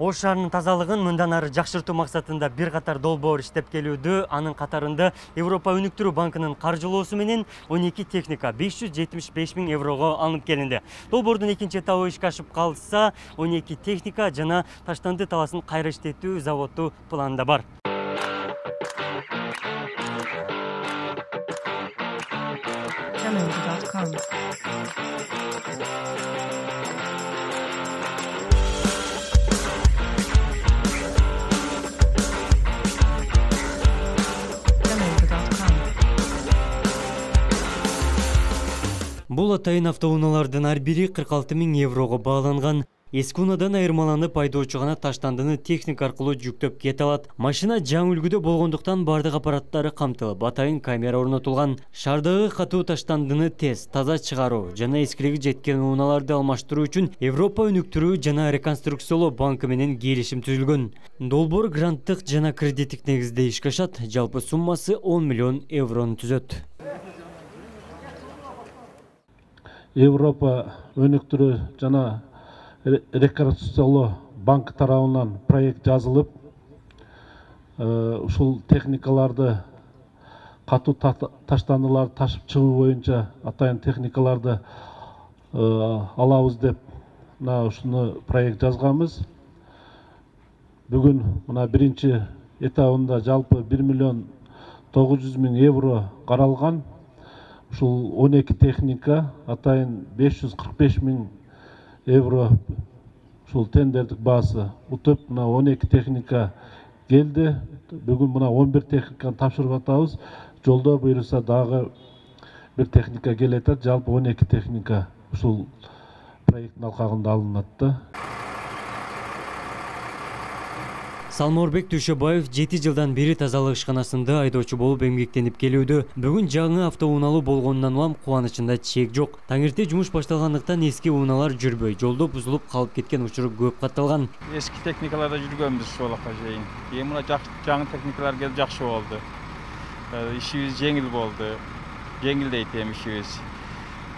Ош шаарынын тазалыгын мындан ары жакшыртуу максатында бир катар долбоор иштеп келүүдө. Анын катарында Европа өнүктүрүү банкынын каржылоосу менен 12 техника 575 000 еврого алынып келинди. Долбоордун экинчи этабы ишке ашып калса, 12 техника жана таштанды таласын кайра иштетүү заводу планда бар. Бул атайын автоунаалардын ар бири 46 000 еврого бааланган. Эски унадан айырмаланып айдоочу гана таштандыны техника аркылуу жүктөп кете алат. Машина жаңы үлгүдө болгондуктан бардык аппараттары камтылып, атайын камера орнотулган. Шаардагы катуу таштандыны тез, таза чыгаруу жана эскилиги жеткен унааларды алмаштыруу үчүн Европа өнүктүрүү жана реконструкциялоо банкы менен келишим түзүлгөн. Долбоор гранттык жана кредиттик негизде ишке ашат. Жалпы суммасы 10 миллион еврону түзөт. Европа өнүктүрүү жана реконструкциялоо банк тарабынан проект жазылып, ушул техникаларды катуу таштандыларды ташып чыгуу боюнча атайын техникаларды алабыз деп ушуну проект жазганбыз. Бүгүн мына биринчи этабында жалпы 1 миллион 900 000 евро каралган. Ушул 12 техника атайын 545 000 евро ушул тендердик баасы утуп, мына 12 техника келди. Бүгүн мына 11 техниканы тапшырып атабыз. Жолдо буюрса дагы бир техника келет. Жалпы 12 техника ушул проекттин алкагында алынат да. Салморбек Түшөбаев 7 жылдан бери тазалык ишканасында айдоочу болуп эмгектенип келүүдө. Бүгүн жаңы автоунаалуу болгонунан улам кубанычында чек жок. Таңерте жумуш башталгандыктан эски унаалар жүрбөй, жолдо бузулуп калып кеткен учуру көп катталган. Эски техникаларда жүргөнбүз ошолокко чейин. Эми мына жаңы техникалар келип жакшы болду. Ишибиз жеңил болду. Жеңилдейт эми ишибиз.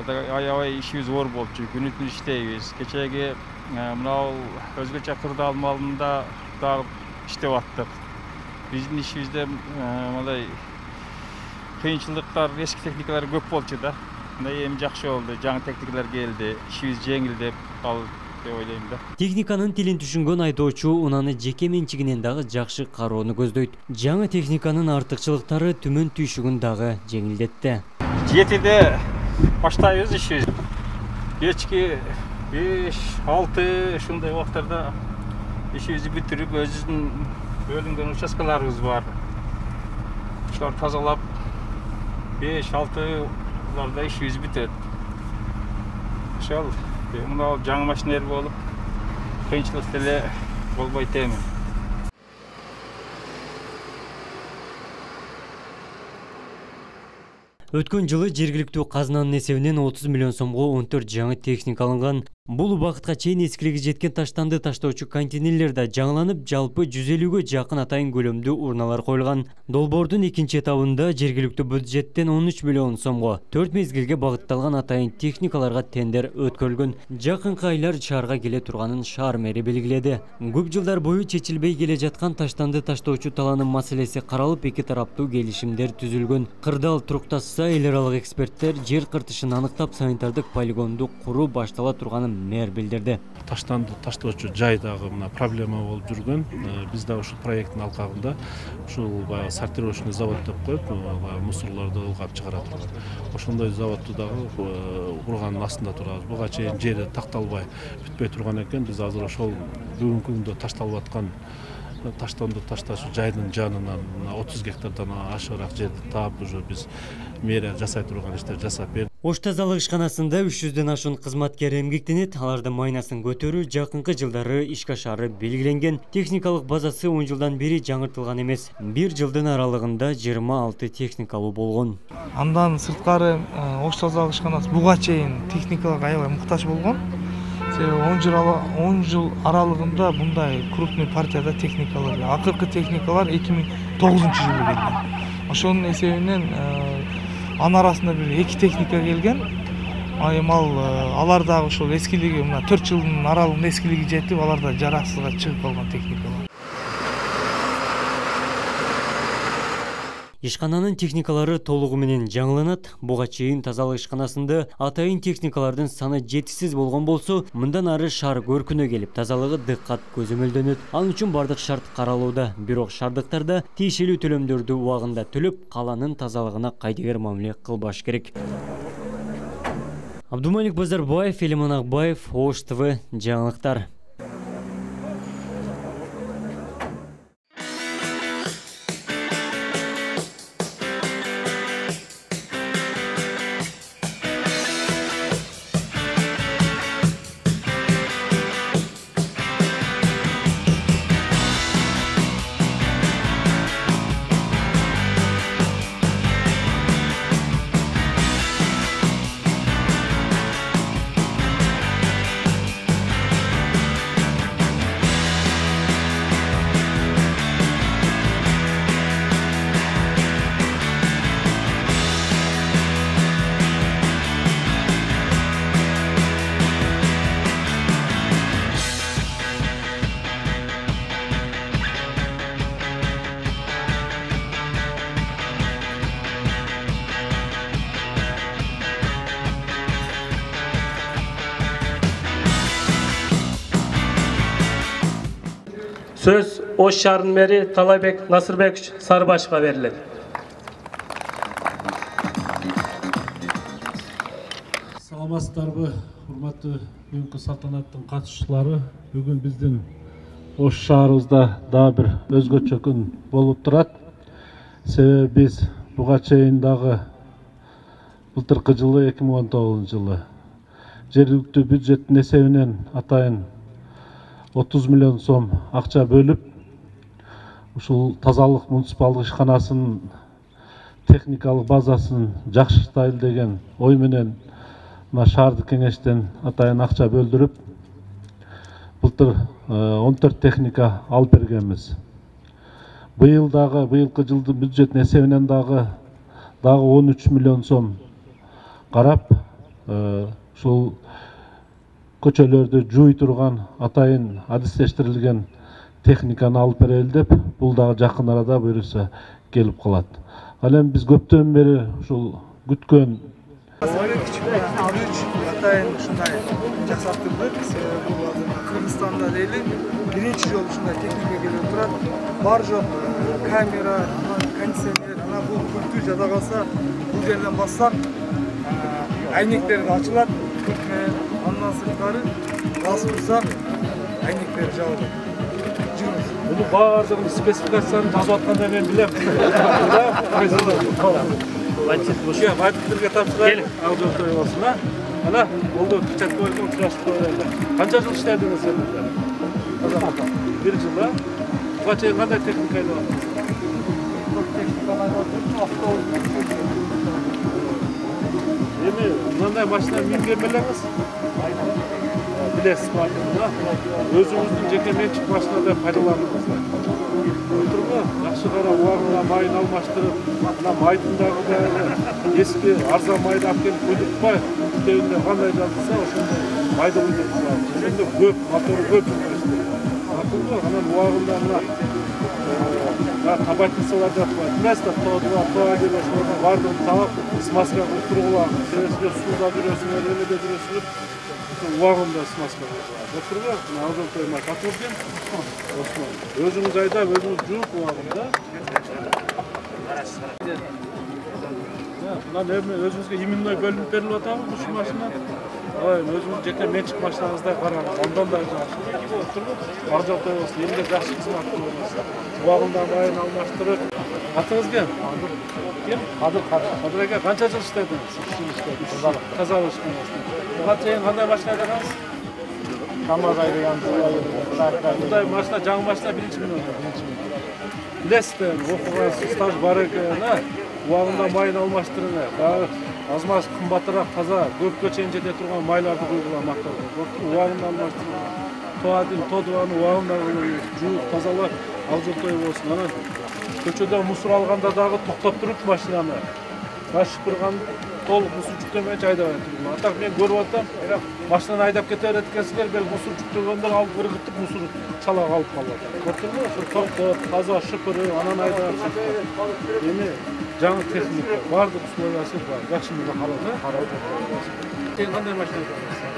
Аябай ишибиз оор болчу, күнү-түн иштейбиз. Кечеги мына өзгөчө кырдаал малында дагы иштеп аттык. Биздин ишибизде мындай кыйынчылыктар, эски техникалар көп болчу да. Мына эми жакшы болду, жаңы техникалар келди. Ишибиз жеңилдеп калды деп ойлойм да. Техниканын тилин түшүнгөн айдоочу унаны жеке менчигинен дагы жакшы кароону көздөйт. Жаңы техниканын артыкчылыктары түмөн түйшүгүн дагы жеңилдетти. 7-де баштайбыз ишибиз. Кечки 5-6 ушундай убактарда ишибизди бүтүрүп, өзүбүздүн бөлүнгөн участкаларыбыз бар. Ошолорду тазалап 5-6 ишибиз бүтөт. Ошол мына жаңы машинелер болуп, кыйынчылык деле болбойт эми. Өткөн жылы жергиликтүү казынанын эсебинен 30 миллион сомго 14 жаңы техника алынган. Бул убакытка чейин эскилиги жеткен таштанды таштоочу контейнерлер да жаңыланып, жалпы 150-гө жакын атайын көлөмдүү урналар коюлган. Долбоордун экинчи этабында жергиликтүү бюджеттен 13 миллион сомго 4 мезгилге багытталган атайын техникаларга тендер өткөрүлгөн. Жакынкы айлар шаарга келе турганын шаар мэри белгиледи. Көп жылдар бою чечилбей келе жаткан таштанды таштоочу талаанын маселеси каралып, эки тараптуу келишимдер түзүлгөн. Кырдаал турукташса, эл аралык эксперттер жер кыртышын аныктап, санитардык полигонду куруу баштала турганын мэр билдирди. Таштанды таштоочу жайдагы мына проблема болуп жүргөн. Биз да ушул проекттин алкагында ушул сортировочный завод деп коет, мусорлорду ылгап чыгарат. Ошондой заводду дагы курганын астында турабыз. Буга чейин жери такталбай бүтпөй турган экен. Биз азыр ошол бүгүнкү күндө ташталып аткан таштанды ташташуу жайдын жанынан 30 гектардан ашыгыраак жерди таап уже биз мэрия жасай турган иштер жасап берди. Ош тазалык ишканасында 300дөн ашуун кызматкер эмгектенет. Алардын майнасын көтөрүү жакынкы жылдары ишке ашары белгиленген. Техникалык базасы 10 жылдан бери жаңыртылган эмес. 1 жылдын аралыгында 26 техникалуу болгон. Андан сырткары Ош тазалык ишканасы буга чейин техникалык аябай муктаж болгон. 10 жыл аралыгында мындай крупный партияда техникалар, акыркы техникалар 2009-жылы келген. Ошонун эсебинен анын арасында бир 2 техника келген. эми алар дагы ошол эскилиги мына 4 жылдын аралыгында эскилиги жетип, алар да жараксызга чыгып калган техникалар. Ишкананын техникалары толугу менен жаңыланат. Буга чейин тазалык ишканасында атайын техникалардын саны жетишсиз болгон болсо, мындан ары шаар көркүнө келип, тазалыгы дыккат көзөмөлдөнөт. Ал үчүн бардык шарт каралууда. Бирок шаардыктарда тиешелүү төлөмдөрдү убагында төлөп, каланын тазалыгына кайдыгер мамиле кылбаш керек. Абдумалик Базарбаев, Элиман Акбаев, Ош ТВ, жаңылыктар. Söz Oş şаарынын мэри Талайбек Насырбекович Сарыбашевга берилет. Саламатсыздарбы, урматтуу бүгүнкү салтанаттын катышуучулары. Бүгүн биздин Ош шаарыбызда дагы бир өзгөчө күн болуп турат. Себеби биз буга чейин дагы былтыркы жылы 2019 жылы жергиликтүү бюджеттин эсебинен атайын 30 миллион сом акча бөлүп, ушул тазалык муниципалдык ишканасынын техникалык базасын жакшыртайлы деген ой менен мына шаардык кеңештен атайын акча бөлдүрүп, былтыр 14 техника алып бергенбиз. Быйыл дагы быйылкы жылдын бюджеттин эсебинен дагы 13 миллион сом карап, ушул көчөлөрдү жууй турган атайын адистештирилген техниканы алып берели деп, бул дагы жакын арада буюрса келип калат. Ал эми биз көптөн бери ушул күткөн Атайын ушундай жасаттырдык. Себеби бул Кыргызстанда дейли биринчи жолу ушундай техника келип турат. Бар жок камера, кондиционер, бул күртүү жада калса, бул жерден бассак айнектер ачылат. Андан сырткары газ курсак айнектер жабылат. Bunu баардыгын спецификацияны жазып атканда мен билем. Вайптерге тапшырайын. Аудитория болсун, а? Ана, болду, печатка койгон кырашты. Канча жыл иштедиңиз сен? 1 жыл, а? Буга чейин кандай техника эле бар? Эми мындай машина минген белеңиз? Билесиз бар, да? Өзүңүздүн жеке менчик машинада пайдаланыңыздар. Тургу, жакшы кара убагында майын алмаштырып, мына майдын дагы эски арзан майды алып келип куйдуртпай, үстөбүндө кандай жазылса, ошондой майды куйдуртуп, ошондо көп, мотору көп жүрүштүр. Тургу, анан убагында мына табакисалар деп коет. Место тоа деп ошолордун баардыгын таап, смазка кылып тургула, себеби сууда жүрөсүңөр, эледе жүрөсүңөр. Убагында смазка кылып тургу, алдын коймай катылып өзүңүз айдап, өзүңүз жууп убагында. Мына өзүңүзгө именной бөлүнүп берилип атабы ушул машина. Өзүңүз жеке менчик машинаңыздай караңыз, андан да жакшы. Тургу, ак жакта болсун, элге жакшы кызмат кылыңыз. Убагында майын алмаштырып. Атыңыз кем? Кем? Кадыр ака, канча жыл иштедиңиз? Тазалык ишканасында. Буга чейин кандай машина айдагансыз? Мындай машина, жаңы машина 1 миллион. Билесиздер, окуган стаж бар экен, убагында майын алмаштырыңар. Дагы аз-маз кымбатыраак, таза, көпкө чейин жете турган майларды куйгула моторго. Убагында алмаштырыңар. Тодубаны убагында жууп, тазалап, алжыртой болсун. Анан көчөдө мусор алганда дагы токтоп туруп машинаны. Таш кырган толук мусор жүктөмөйчү айдабай туруп. Так мен көріп атам, машинаны айдап кете берет екенсіңер, бел мусор жүктөгөндөр алып ыргытып мусор чала калып калат. Көрдүңбү? Ошо токтоп, таза шыпыры, анан айдап чыккан. Эми жаңы техника, бардык условиясы бар. Жакшы мында карап. Сен кандай машина айдайсың?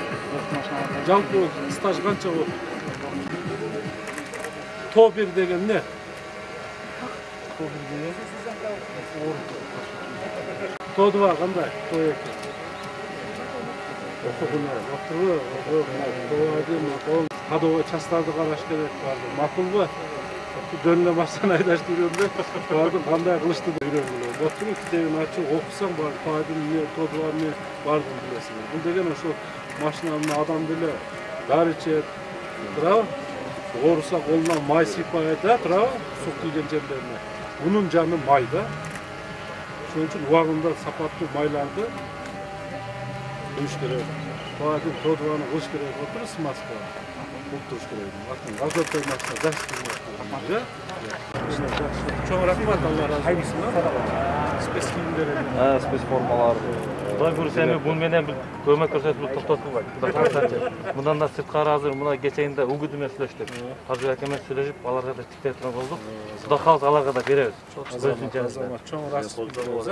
Жалпы стаж канча болду? То-1 деген не? То-2 кандай? То-2. Ходовой частарды караш керек барды. Макулбу? Дөнлө машина айдашты үйрөндү. Барды кандай кылышты да үйрөнгүлө. Боттун китебин ачып окусаң бар, то-1 эмне, то-2 эмне бардын билесиң. Бул деген ошо машинанын адам деле дары ичет, туурабы? Ооруса колуна май сыйпайт, туурабы? Суу кийген жерлерине. Bunun canı mayda. Şunun için ubagында sapatlı maylарды кылыш керек. Баадын тодуаны кылыш керек болуп смазка туруш керек. Атын газоттой машина жакшы машина. Чоң рахмат, Алла разы болсун. Спец кийимдер. Спец формалар. Кудай буюрса эми бун менен бир көмөк көрсөтүп токтотулбайт. Кудай кааласа. Мындан да сырткары азыр мына кечээнде угуд менен сүйлөштүк. Каржы акемен сүйлөшүп, аларга да тиктей турган болдук. Кудай кааласа аларга да беребиз. Чоң рахмат болсун.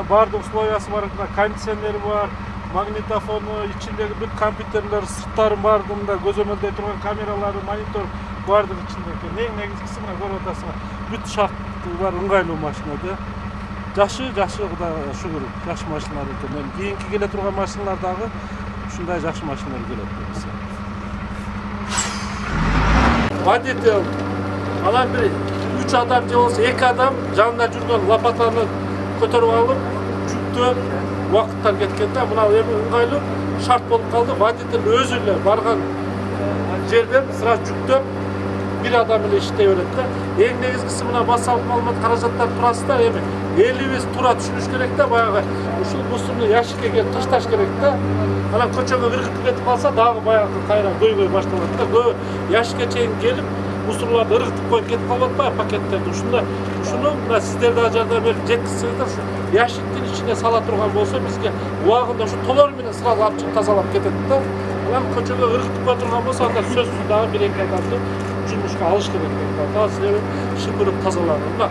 Бардык условиясы бар, кондиционери бар, магнитофону, içindeki бүт компьютерлер, сырттары бардığında көзөмөлдөй турган камералары, монитор бардык içindeki. Нең негизгиси мына көрүп атасыңар, бүт шарты бар, ыңгайлуу машина да. Жакшы, Кудайга шүгүр, жакшы машиналар экен. Эми кийинки келе турган машиналар дагы ушундай жакшы машиналар келет десе. Водитель, анан бир 3 адам же болсо 2 адам жанында жүргөн лопатаны көтөрүп алып, жүктөп, убакыттар кеткенде мына эми ыңгайлуу шарт болуп калды. Водитель өзү эле барган жерден сразу жүктөп, бир адам эле иштей берет да. Эң негизгиси мына басалык маалымат каражаттар турасында эми элибиз туура түшүнүш керек да, баягы ушул мусорну ящикке келип ташташ керек да. Анан көчөгө ыргытып кетип калса, дагы баягы кайра көйгөй башталат да. Көбү ящикке чейин келип, мусорларды ыргытып коюп кетип калып атпайбы пакеттерди. Ушуну мына сиздер да жардам берип жеткизсеңиздер, ушу ящиктин ичине сала турган болсо, бизге убагында ушу толор менен сразу алып чыгып тазалап кетет да. Анан көчөгө ыргытып кое турган болсо, анда сөзсүз дагы 1-2 адамды жумушка алыш керек да. Таза шыпырып тазаланып. Мына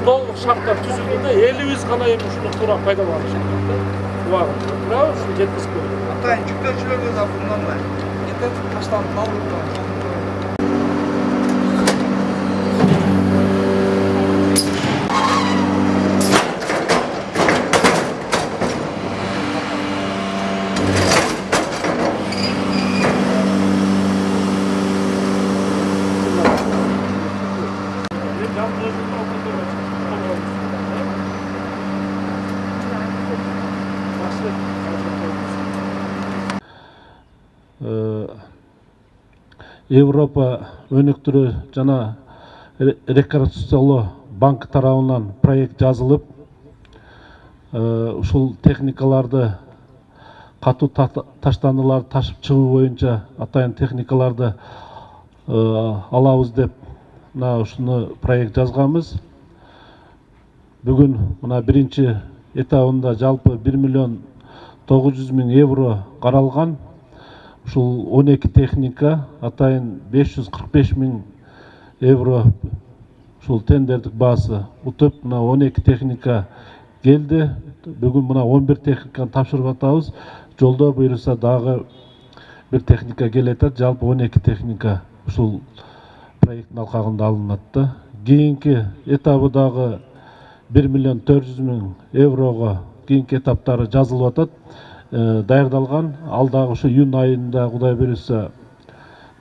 толук шарттар түзүлгөндө элибиз гана эми ушуну туура пайдаланыш керек да. Убагында. Бирок ушуну жеткизип коюш. Атайын жүктөөчүлөргө да мындай кетет таштанып алып Европа өнүктүрүү жана реконструкциялоо банк тарабынан проект жазылып, ушул техникаларды катуу таштандыларды ташып чыгуу боюнча атайын техникаларды алабыз деп мына ушуну проект жазганбыз. Бүгүн мына биринчи этабында жалпы 1.900.000 евро каралган. Ушул 12 техника атайын 545.000 евро ушул тендердик баасы утуп мына 12 техника келди. Бүгүн мына 11 техниканы тапшырып атабыз. Жолдо буюрса дагы bir техника келет. Жалпы 12 техника ушул проекттин алкагында алынат да. Кийинки этабы дагы 1 миллион 400 миң еврого кийинки этаптары жазылып атат. Даярдалган. Ал дагы ушу июнь айында Кудай буюрса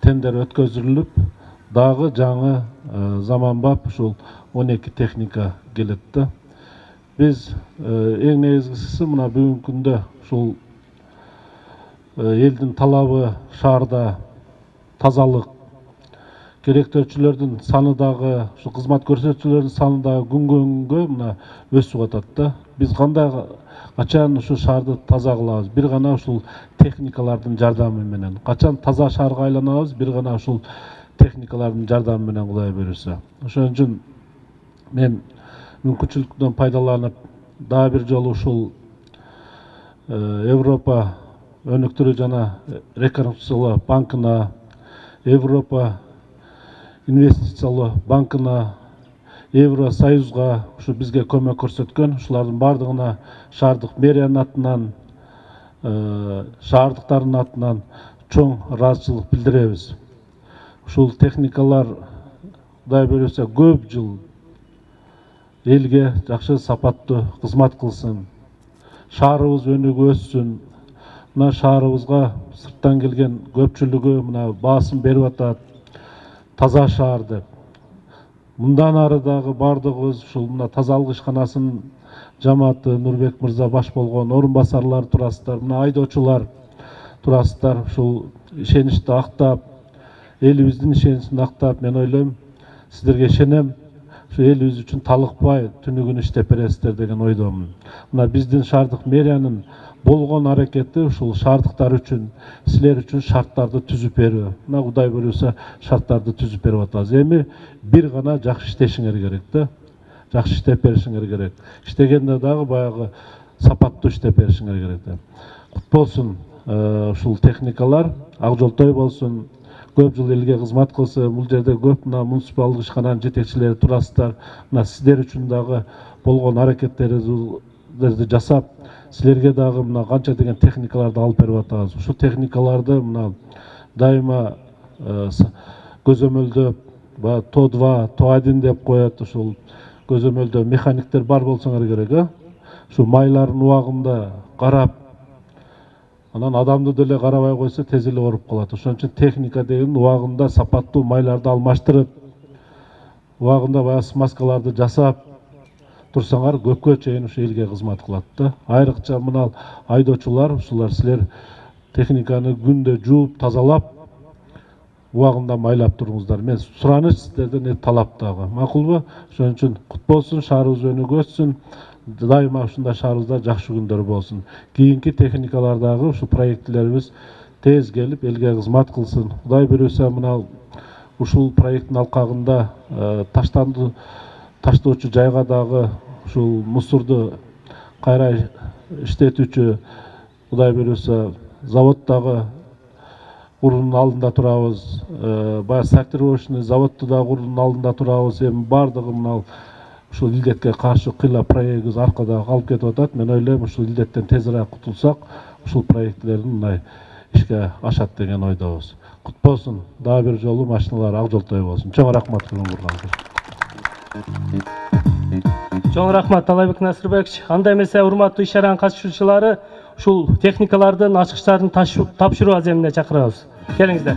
тендер өткөзүлүп, дагы жаңы заманбап ушул 12 техника келет да. Biz эң негизгиси мына бүгүнкү күндө ушул элдин талабы шаарда тазалык, керектөөчүлөрдүн саны дагы, ушул кызмат көрсөтүүчүлөрдүн саны дагы күнгө мына өсүп атат да. Биз кандай качан ушу шаарды таза кылабыз? Бир гана ушул техникалардын жардамы менен. Качан таза шаарга айланабыз? Бир гана ушул техникалардын жардамы менен Кудай буюрса. Ошон үчүн мен мүмкүнчүлүктөн пайдаланып, дагы бир жолу ушул Европа өнүктүрүү жана реконструкциялоо банкына, Европа инвестициялоо банкына, Евросоюзга ушу бизге көмөк көрсөткөн, ушулардын бардыгына шаардык мэриянын атынан, шаардыктардын атынан чоң ыраазычылык билдиребиз. Ушул техникалар Кудай буюрса көп жыл элге жакшы сапаттуу кызмат кылсын. Шаарыбыз өнүгүп өссүн. Мына шаарыбызга сырттан келген көпчүлүгү мына баасын берип атат. Таза шаар деп. Мындан ары дагы бардыгыбыз ушул мына тазалык ишканасынын жамааты Нурбек мырза баш болгон орун басарлар турасыздар, мына айдоочулар турасыздар. Ушул ишеничти актап, элибиздин ишеничин актап, мен ойлойм, сиздерге ишенем. Şu elimiz üçün talıkpay tünügün iştep berесиздер деген ойдомун. Мына биздин шаардык мэриянын болгон аракети ушул шаардыктар үчүн, силер үчүн шарттарды түзүп берүү. Мына Кудай буюрса шарттарды түзүп берип атабыз. Эми бир гана жакшы иштешиңер керек да. Жакшы иштеп беришиңер керек. Иштегенде дагы баягы сапаттуу иштеп беришиңер керек да. Кут болсун ушул техникалар, ак жол той болсун. Көп жыл элге кызмат кылсы, бул жерде көп мына муниципалдык ишкананын жетекчилери турасыздар. Мына сиздер үчүн дагы болгон аракеттерди жасап, силерге дагы мына канча деген техникаларды алып берип атабыз. Ушул техникаларды мына дайыма көзөмөлдөп, ТО2, ТО1 деп коет. Ушул көзөмөлдөө механиктер бар болсоңор керек, Ушул майлардын убагында карап, анан адамды деле карабай койсо тез эле ооруп калат. Ошон үчүн техника деген убагында сапаттуу майларды алмаштырып, убагында баягы смазкаларды жасап турсаңар көпкө чейин ушу элге кызмат кылат да. Айрыкча мына айдоочулар, ушулар силер техниканы күндө жууп, тазалап, убагында майлап туруңуздар. Мен сураныч сиздерден талап дагы. Макулбу? Ошон үчүн кут болсун, шаарыбыз өнүгүп өссүн. Дайыма ушундай шаарыбызда жакшы күндөр болсун. Кийинки техникалардагы ушу проектлерибиз тез келип элге кызмат кылсын. Кудай буюрса мына ушул проекттин алкагында таштоочу жайга дагы ушул мусорду кайра иштетүүчү Кудай буюрса заводдагы урунун алдында турабыз. Баягы сортировочный заводду да урунун алдында турабыз. Эми бардыгы мына ушул илдетке каршы кыйла проектибиз аркада калып кетип атат. Мен ойлойм, ушул илдеттен тезирээк кутулсак, ушул проектлердин мындай ишке ашат деген ойдобуз. Кут болсун. Дагы бир жолу машиналар ак жол той болсун. Чоң рахмат кылыңыздар. Чоң рахмат Талайбек Насырбекович. Анда эмесе урматтуу иш чаранын катышуучулары ушул техникалардын ачкычтарын тапшыруу аземине чакырабыз. Келиңиздер.